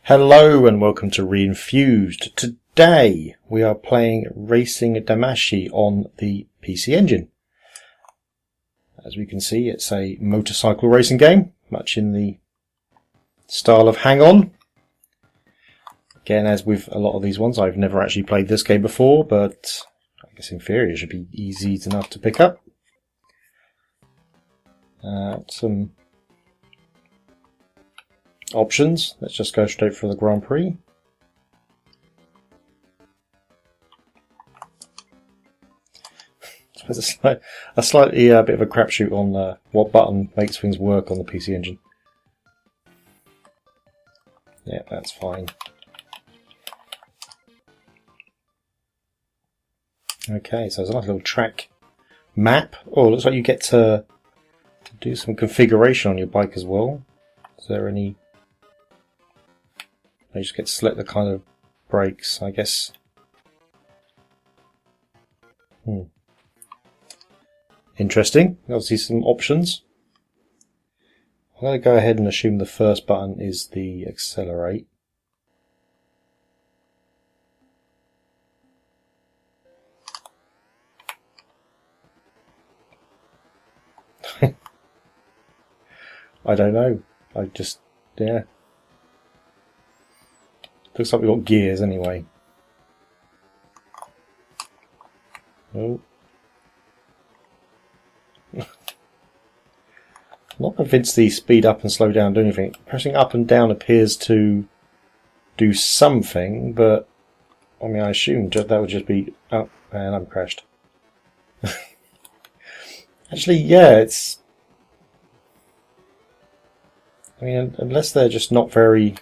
Hello and welcome to Re-enthused. Today we are playing Racing Damashii on the PC Engine. As we can see, it's a motorcycle racing game, much in the style of Hang On. Again, as with a lot of these ones, I've never actually played this game before, but I guess in theory it should be easy enough to pick up. Some options. Let's just go straight for the Grand Prix. There's a slightly bit of a crapshoot on what button makes things work on the PC Engine. Yeah, that's fine. Okay, so there's a nice little track map. Oh, it looks like you get to do some configuration on your bike as well. Is there any... You just get to select the kind of brakes, I guess. Interesting. Obviously some options. I'm going to go ahead and assume the first button is the accelerate. I don't know. Yeah. Looks like we've got gears anyway. Oh. Not convinced the speed up and slow down do anything. Pressing up and down appears to do something, but I mean, I assume that would just be... Oh, and I'm crashed. Actually, yeah, it's... I mean, unless they're just not very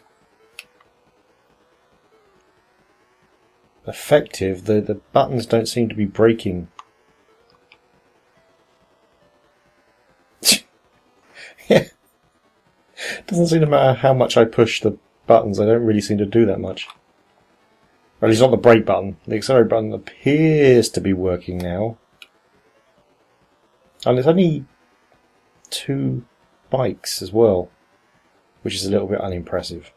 effective, the buttons don't seem to be braking. Yeah. Doesn't seem to matter how much I push the buttons, I don't really seem to do that much. Or at least not the brake button. The accelerate button appears to be working now. And there's only 2 bikes as well, which is a little bit unimpressive.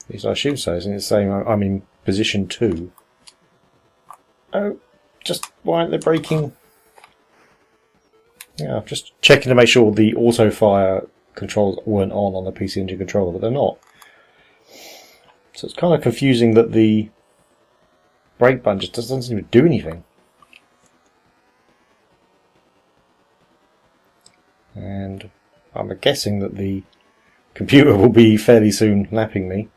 At least I assume so. It's saying I'm in position 2. Oh, just why aren't they braking? Yeah, I'm just checking to make sure the auto fire controls weren't on the PC Engine controller, but they're not. So it's kind of confusing that the brake button just doesn't seem to do anything. And I'm guessing that the computer will be fairly soon lapping me,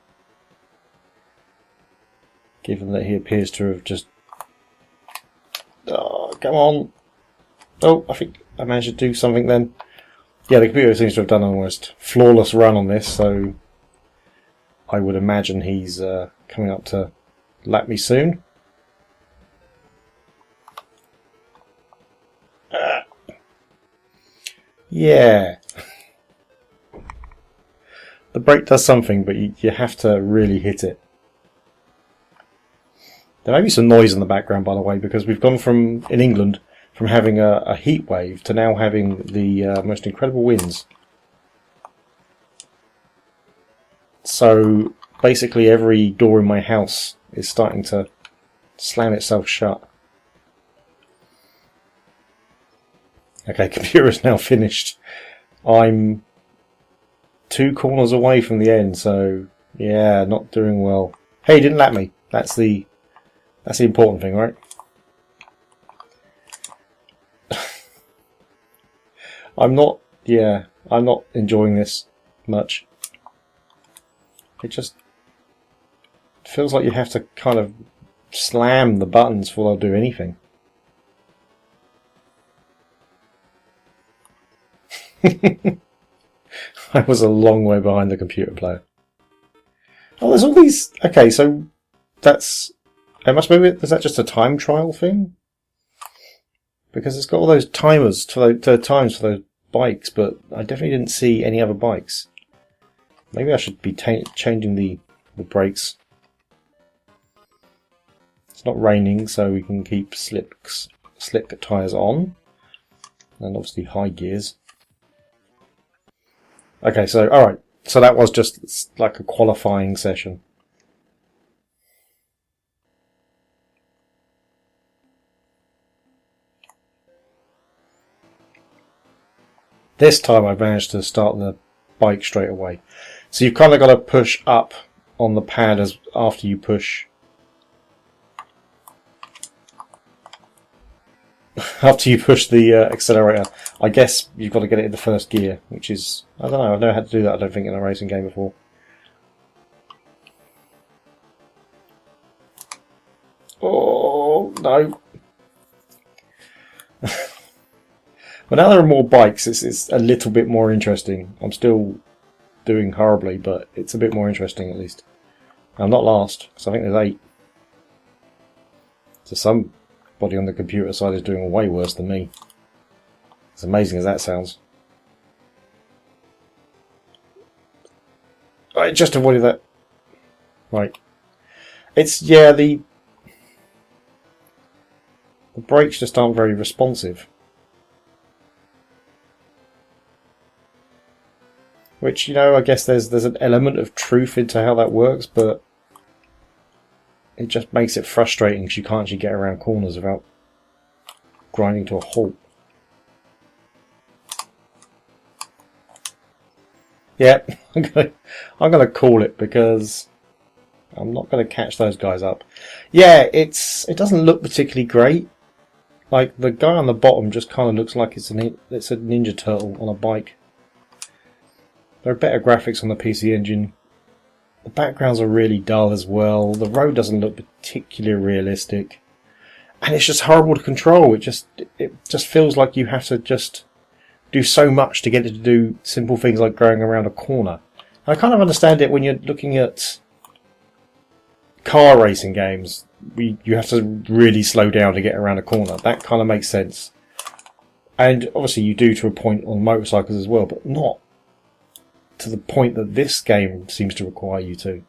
given that he appears to have just... Oh, come on! Oh, I think I managed to do something then. Yeah, the computer seems to have done an almost flawless run on this, so I would imagine he's coming up to lap me soon. Yeah. The brake does something, but you have to really hit it. There may be some noise in the background, by the way, because we've gone from, in England, from having a heat wave to now having the most incredible winds. So basically every door in my house is starting to slam itself shut. Okay, computer is now finished. I'm 2 corners away from the end, so yeah, not doing well. Hey, he didn't lap me. That's the important thing, right? I'm not enjoying this much. It just feels like you have to kind of slam the buttons before they'll do anything. I was a long way behind the computer player. Oh, there's all these... Okay, so that's... is that just a time trial thing? Because it's got all those timers for the times for those bikes, but I definitely didn't see any other bikes. Maybe I should be changing the brakes. It's not raining, so we can keep slick tyres on. And obviously high gears. Okay, so, alright. So that was just like a qualifying session. This time I managed to start the bike straight away. So you've kind of got to push up on the pad as after you push. After you push the accelerator, I guess you've got to get it in the first gear, which is, I don't know, I've never had to do that, I don't think, in a racing game before. Oh, no. But now there are more bikes, it's a little bit more interesting. I'm still doing horribly, but it's a bit more interesting at least. I'm not last, because I think there's 8. So somebody on the computer side is doing way worse than me. As amazing as that sounds. I just avoided that. Right. It's, yeah, the brakes just aren't very responsive. Which, you know, I guess there's an element of truth into how that works, but it just makes it frustrating because you can't actually get around corners without grinding to a halt. Yeah, I'm gonna call it because I'm not gonna catch those guys up. Yeah, it doesn't look particularly great. Like the guy on the bottom just kind of looks like it's a Ninja Turtle on a bike. There are better graphics on the PC Engine. The backgrounds are really dull as well. The road doesn't look particularly realistic, and it's just horrible to control. It just feels like you have to just do so much to get it to do simple things like going around a corner. And I kind of understand it when you're looking at car racing games. You have to really slow down to get around a corner. That kind of makes sense. And obviously you do to a point on motorcycles as well, but not to the point that this game seems to require you to.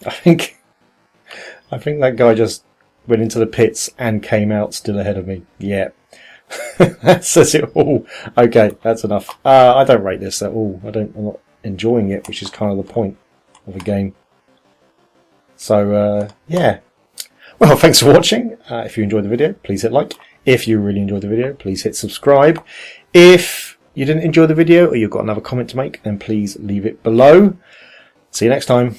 I think that guy just went into the pits and came out still ahead of me. Yeah. That says it all. Okay, that's enough. I don't rate this at all. I'm not enjoying it, which is kind of the point of a game. So, yeah. Well, thanks for watching. If you enjoyed the video, please hit like. If you really enjoyed the video, please hit subscribe. If you didn't enjoy the video or you've got another comment to make, then please leave it below. See you next time.